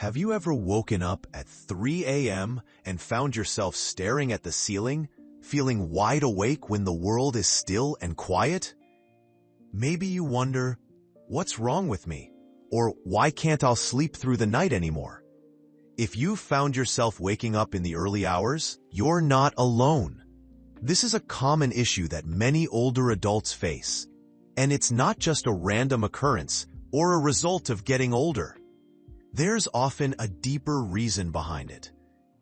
Have you ever woken up at 3 a.m. and found yourself staring at the ceiling, feeling wide awake when the world is still and quiet? Maybe you wonder, what's wrong with me? Or why can't I sleep through the night anymore? If you've found yourself waking up in the early hours, you're not alone. This is a common issue that many older adults face. And it's not just a random occurrence or a result of getting older. There's often a deeper reason behind it.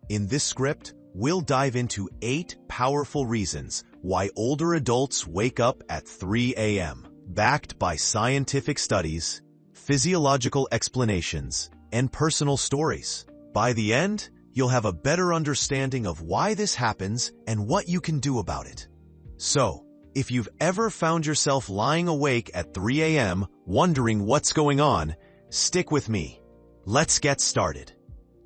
In this script, we'll dive into 8 powerful reasons why older adults wake up at 3 a.m., backed by scientific studies, physiological explanations, and personal stories. By the end, you'll have a better understanding of why this happens and what you can do about it. So, if you've ever found yourself lying awake at 3 a.m. wondering what's going on, stick with me. Let's get started.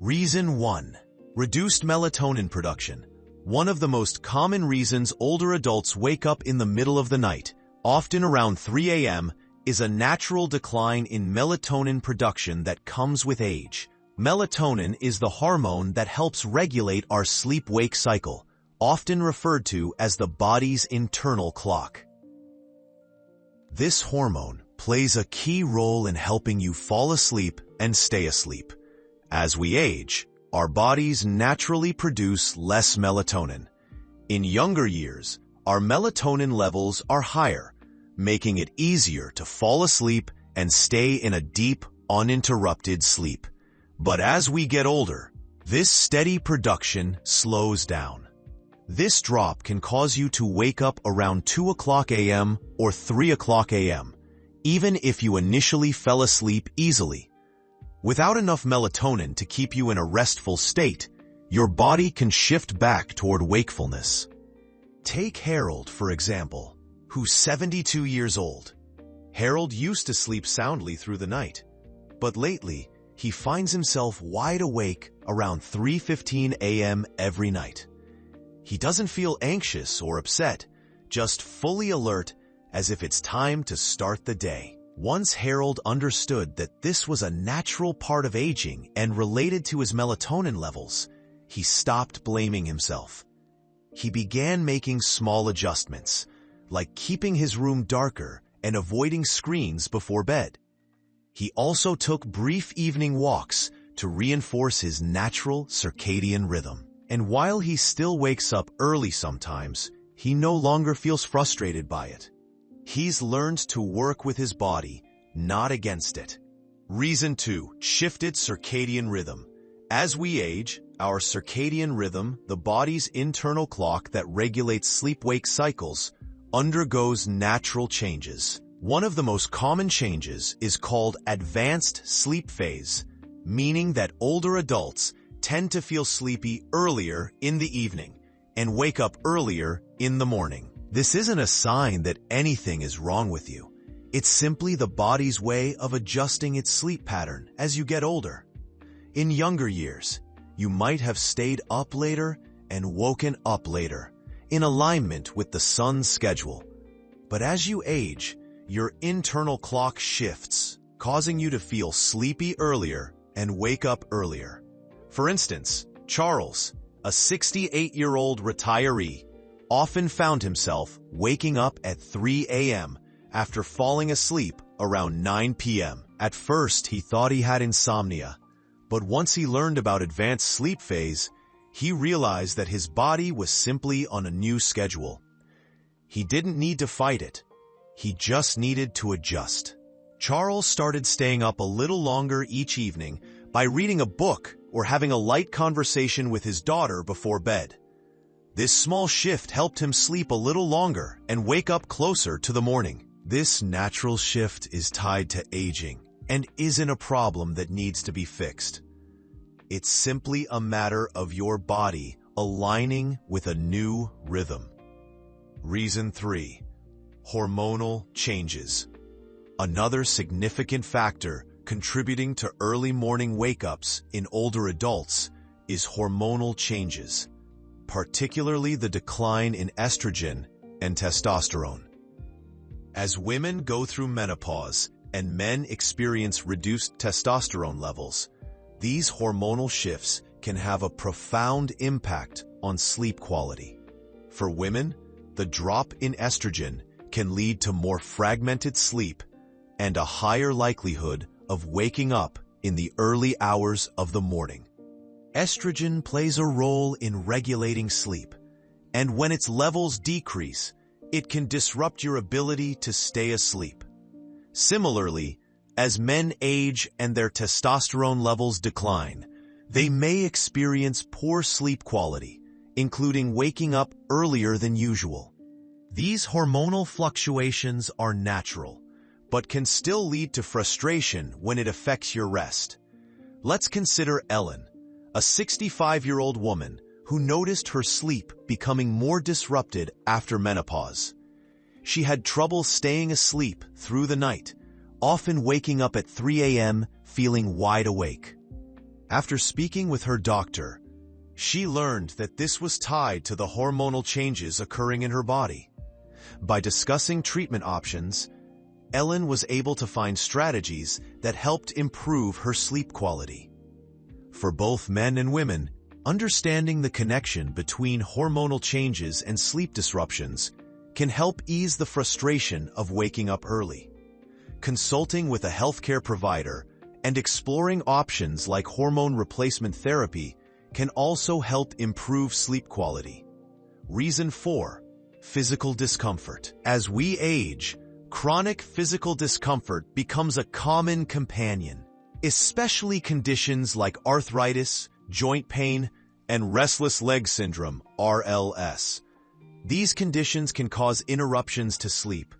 Reason 1. Reduced melatonin production. One of the most common reasons older adults wake up in the middle of the night, often around 3 a.m., is a natural decline in melatonin production that comes with age. Melatonin is the hormone that helps regulate our sleep-wake cycle, often referred to as the body's internal clock. This hormone plays a key role in helping you fall asleep and stay asleep. As we age, our bodies naturally produce less melatonin. In younger years, our melatonin levels are higher, making it easier to fall asleep and stay in a deep, uninterrupted sleep. But as we get older, this steady production slows down. This drop can cause you to wake up around 2 o'clock a.m. or 3 o'clock a.m., even if you initially fell asleep easily. Without enough melatonin to keep you in a restful state, your body can shift back toward wakefulness. Take Harold, for example, who's 72 years old. Harold used to sleep soundly through the night, but lately, he finds himself wide awake around 3:15 a.m. every night. He doesn't feel anxious or upset, just fully alert as if it's time to start the day. Once Harold understood that this was a natural part of aging and related to his melatonin levels, he stopped blaming himself. He began making small adjustments, like keeping his room darker and avoiding screens before bed. He also took brief evening walks to reinforce his natural circadian rhythm. And while he still wakes up early sometimes, he no longer feels frustrated by it. He's learned to work with his body, not against it. Reason 2. Shifted circadian rhythm. As we age, our circadian rhythm, the body's internal clock that regulates sleep-wake cycles, undergoes natural changes. One of the most common changes is called advanced sleep phase, meaning that older adults tend to feel sleepy earlier in the evening and wake up earlier in the morning. This isn't a sign that anything is wrong with you. It's simply the body's way of adjusting its sleep pattern as you get older. In younger years, you might have stayed up later and woken up later, in alignment with the sun's schedule. But as you age, your internal clock shifts, causing you to feel sleepy earlier and wake up earlier. For instance, Charles, a 68-year-old retiree, often found himself waking up at 3 a.m. after falling asleep around 9 p.m. At first, he thought he had insomnia, but once he learned about advanced sleep phase, he realized that his body was simply on a new schedule. He didn't need to fight it. He just needed to adjust. Charles started staying up a little longer each evening by reading a book or having a light conversation with his daughter before bed. This small shift helped him sleep a little longer and wake up closer to the morning. This natural shift is tied to aging and isn't a problem that needs to be fixed. It's simply a matter of your body aligning with a new rhythm. Reason 3. Hormonal changes. Another significant factor contributing to early morning wake-ups in older adults is hormonal changes, particularly the decline in estrogen and testosterone. As women go through menopause and men experience reduced testosterone levels, These hormonal shifts can have a profound impact on sleep quality. For women, the drop in estrogen can lead to more fragmented sleep and a higher likelihood of waking up in the early hours of the morning. Estrogen plays a role in regulating sleep, and when its levels decrease, it can disrupt your ability to stay asleep. Similarly, as men age and their testosterone levels decline, they may experience poor sleep quality, including waking up earlier than usual. These hormonal fluctuations are natural, but can still lead to frustration when it affects your rest. Let's consider Ellen, a 65-year-old woman who noticed her sleep becoming more disrupted after menopause. She had trouble staying asleep through the night, often waking up at 3 a.m. feeling wide awake. After speaking with her doctor, she learned that this was tied to the hormonal changes occurring in her body. By discussing treatment options, Ellen was able to find strategies that helped improve her sleep quality. For both men and women, understanding the connection between hormonal changes and sleep disruptions can help ease the frustration of waking up early. Consulting with a healthcare provider and exploring options like hormone replacement therapy can also help improve sleep quality. Reason 4. Physical discomfort. As we age, chronic physical discomfort becomes a common companion, especially conditions like arthritis, joint pain, and restless leg syndrome, RLS. These conditions can cause interruptions to sleep,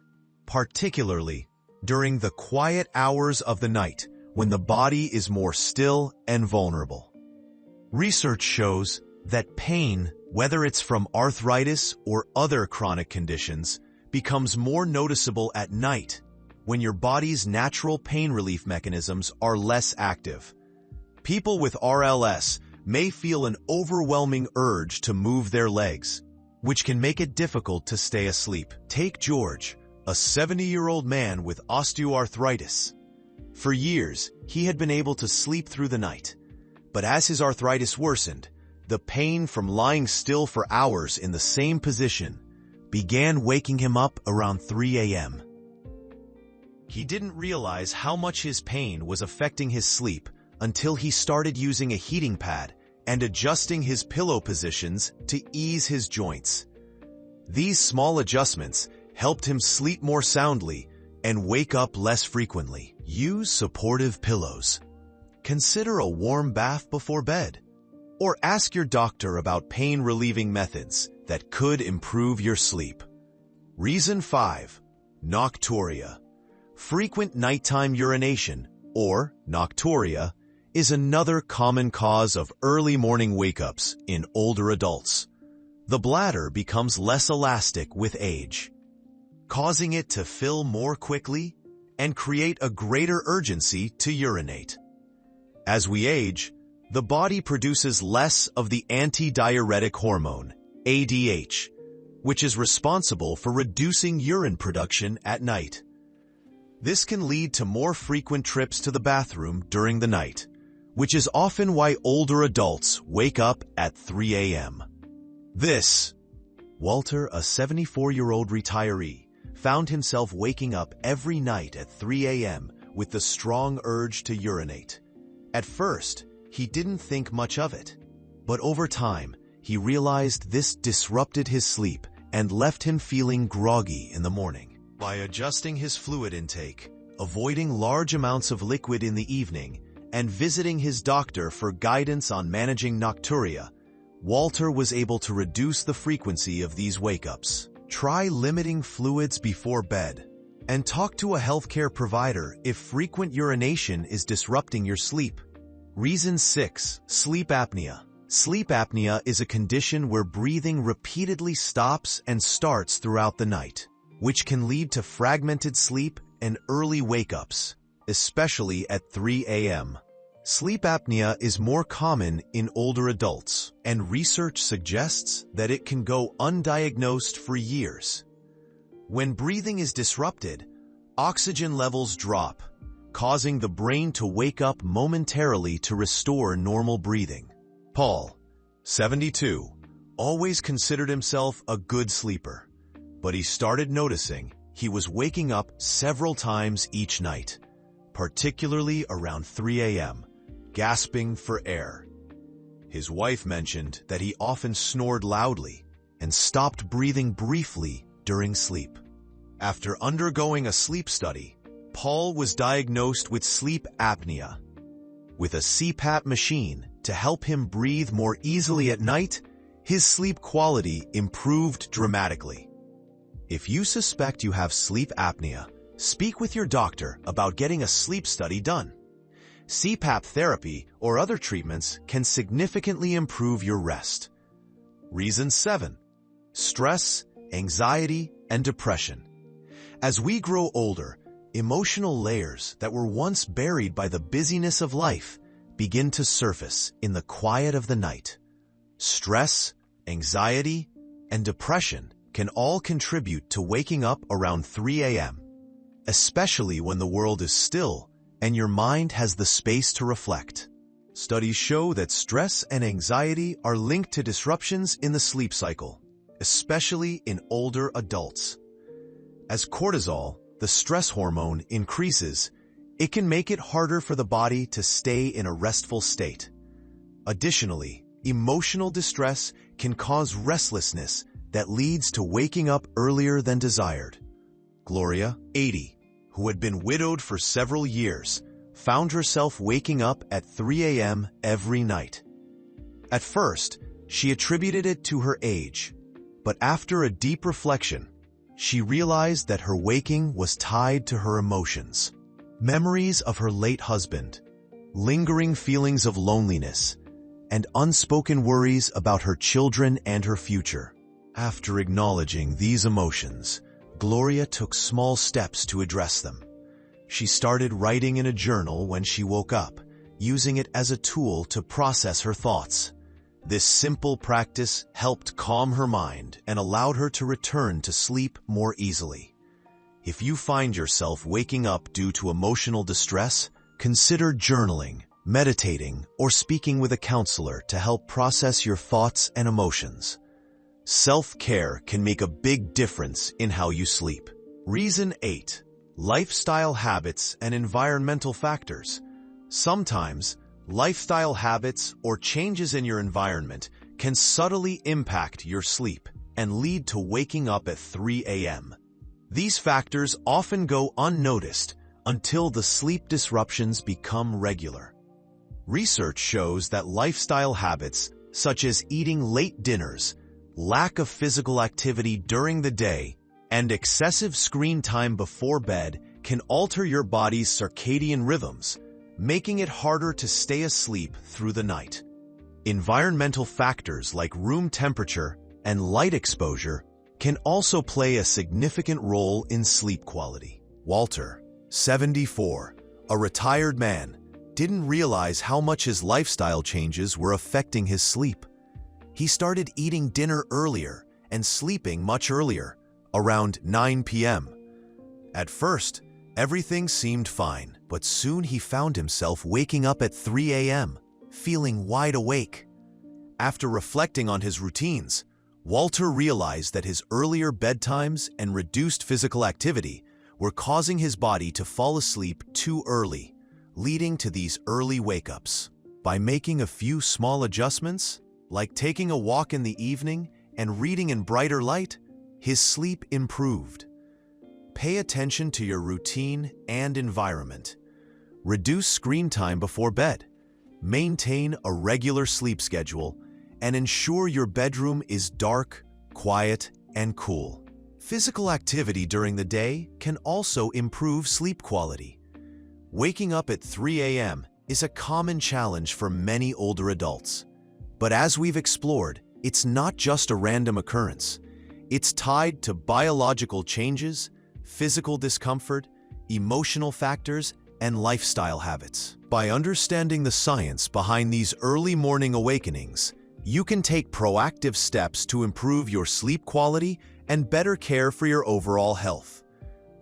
particularly during the quiet hours of the night when the body is more still and vulnerable. Research shows that pain, whether it's from arthritis or other chronic conditions, becomes more noticeable at night when your body's natural pain relief mechanisms are less active. People with RLS may feel an overwhelming urge to move their legs, which can make it difficult to stay asleep. Take George, a 70-year-old man with osteoarthritis. For years, he had been able to sleep through the night, but as his arthritis worsened, the pain from lying still for hours in the same position began waking him up around 3 a.m. He didn't realize how much his pain was affecting his sleep until he started using a heating pad and adjusting his pillow positions to ease his joints. These small adjustments helped him sleep more soundly and wake up less frequently. Use supportive pillows. Consider a warm bath before bed, or ask your doctor about pain-relieving methods that could improve your sleep. Reason 5. Nocturia. Frequent nighttime urination, or nocturia, is another common cause of early morning wake-ups in older adults. The bladder becomes less elastic with age, causing it to fill more quickly and create a greater urgency to urinate. As we age, the body produces less of the antidiuretic hormone, ADH, which is responsible for reducing urine production at night. This can lead to more frequent trips to the bathroom during the night, which is often why older adults wake up at 3 a.m. Walter, a 74-year-old retiree, found himself waking up every night at 3 a.m. with the strong urge to urinate. At first, he didn't think much of it, but over time, he realized this disrupted his sleep and left him feeling groggy in the morning. By adjusting his fluid intake, avoiding large amounts of liquid in the evening, and visiting his doctor for guidance on managing nocturia, Walter was able to reduce the frequency of these wake-ups. Try limiting fluids before bed, and talk to a healthcare provider if frequent urination is disrupting your sleep. Reason 6. Sleep apnea. Sleep apnea is a condition where breathing repeatedly stops and starts throughout the night, which can lead to fragmented sleep and early wake-ups, especially at 3 a.m. Sleep apnea is more common in older adults, and research suggests that it can go undiagnosed for years. When breathing is disrupted, oxygen levels drop, causing the brain to wake up momentarily to restore normal breathing. Paul, 72, always considered himself a good sleeper, but he started noticing he was waking up several times each night, particularly around 3 a.m., gasping for air. His wife mentioned that he often snored loudly and stopped breathing briefly during sleep. After undergoing a sleep study, Paul was diagnosed with sleep apnea. With a CPAP machine to help him breathe more easily at night, his sleep quality improved dramatically. If you suspect you have sleep apnea, speak with your doctor about getting a sleep study done. CPAP therapy or other treatments can significantly improve your rest. Reason 7. Stress, anxiety, and depression. As we grow older, emotional layers that were once buried by the busyness of life begin to surface in the quiet of the night. Stress, anxiety, and depression can all contribute to waking up around 3 a.m., especially when the world is still and your mind has the space to reflect. Studies show that stress and anxiety are linked to disruptions in the sleep cycle, especially in older adults. As cortisol, the stress hormone, increases, it can make it harder for the body to stay in a restful state. Additionally, emotional distress can cause restlessness that leads to waking up earlier than desired. Gloria, 80, who had been widowed for several years, found herself waking up at 3 a.m. every night. At first, she attributed it to her age, but after a deep reflection, she realized that her waking was tied to her emotions. Memories of her late husband, lingering feelings of loneliness, and unspoken worries about her children and her future. After acknowledging these emotions, Gloria took small steps to address them. She started writing in a journal when she woke up, using it as a tool to process her thoughts. This simple practice helped calm her mind and allowed her to return to sleep more easily. If you find yourself waking up due to emotional distress, consider journaling, meditating, or speaking with a counselor to help process your thoughts and emotions. Self-care can make a big difference in how you sleep. Reason 8. Lifestyle habits and environmental factors. Sometimes, lifestyle habits or changes in your environment can subtly impact your sleep and lead to waking up at 3 a.m. These factors often go unnoticed until the sleep disruptions become regular. Research shows that lifestyle habits, such as eating late dinners, lack of physical activity during the day, and excessive screen time before bed can alter your body's circadian rhythms, making it harder to stay asleep through the night. Environmental factors like room temperature and light exposure can also play a significant role in sleep quality. Walter, 74, a retired man, didn't realize how much his lifestyle changes were affecting his sleep. He started eating dinner earlier and sleeping much earlier, around 9 p.m. At first, everything seemed fine, but soon he found himself waking up at 3 a.m., feeling wide awake. After reflecting on his routines, Walter realized that his earlier bedtimes and reduced physical activity were causing his body to fall asleep too early, leading to these early wake-ups. By making a few small adjustments, like taking a walk in the evening and reading in brighter light, his sleep improved. Pay attention to your routine and environment. Reduce screen time before bed. Maintain a regular sleep schedule and ensure your bedroom is dark, quiet, and cool. Physical activity during the day can also improve sleep quality. Waking up at 3 a.m. is a common challenge for many older adults. But as we've explored, it's not just a random occurrence. It's tied to biological changes, physical discomfort, emotional factors, and lifestyle habits. By understanding the science behind these early morning awakenings, you can take proactive steps to improve your sleep quality and better care for your overall health.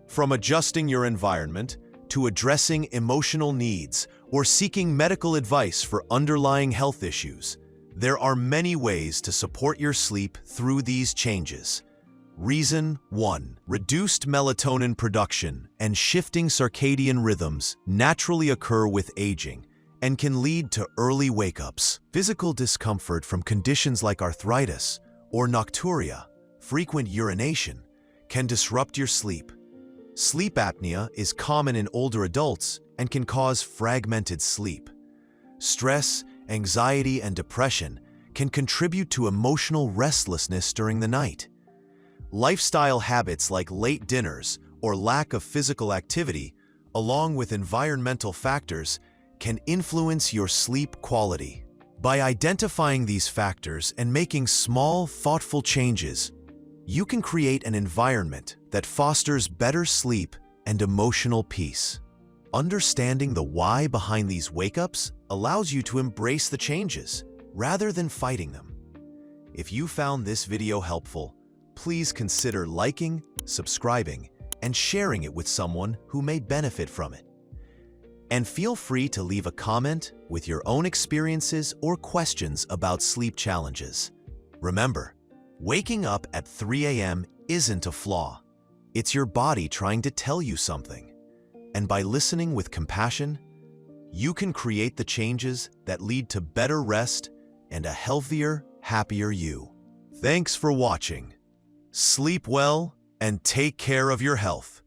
From adjusting your environment to addressing emotional needs or seeking medical advice for underlying health issues, there are many ways to support your sleep through these changes. Reason 1. Reduced melatonin production and shifting circadian rhythms naturally occur with aging and can lead to early wake-ups. Physical discomfort from conditions like arthritis or nocturia, frequent urination, can disrupt your sleep. Sleep apnea is common in older adults and can cause fragmented sleep. Stress, anxiety, and depression can contribute to emotional restlessness during the night. Lifestyle habits like late dinners or lack of physical activity, along with environmental factors, can influence your sleep quality. By identifying these factors and making small, thoughtful changes, you can create an environment that fosters better sleep and emotional peace. Understanding the why behind these wake-ups allows you to embrace the changes rather than fighting them. If you found this video helpful, please consider liking, subscribing, and sharing it with someone who may benefit from it. And feel free to leave a comment with your own experiences or questions about sleep challenges. Remember, waking up at 3 a.m. isn't a flaw. It's your body trying to tell you something. And by listening with compassion, you can create the changes that lead to better rest and a healthier, happier you. Thanks for watching. Sleep well and take care of your health.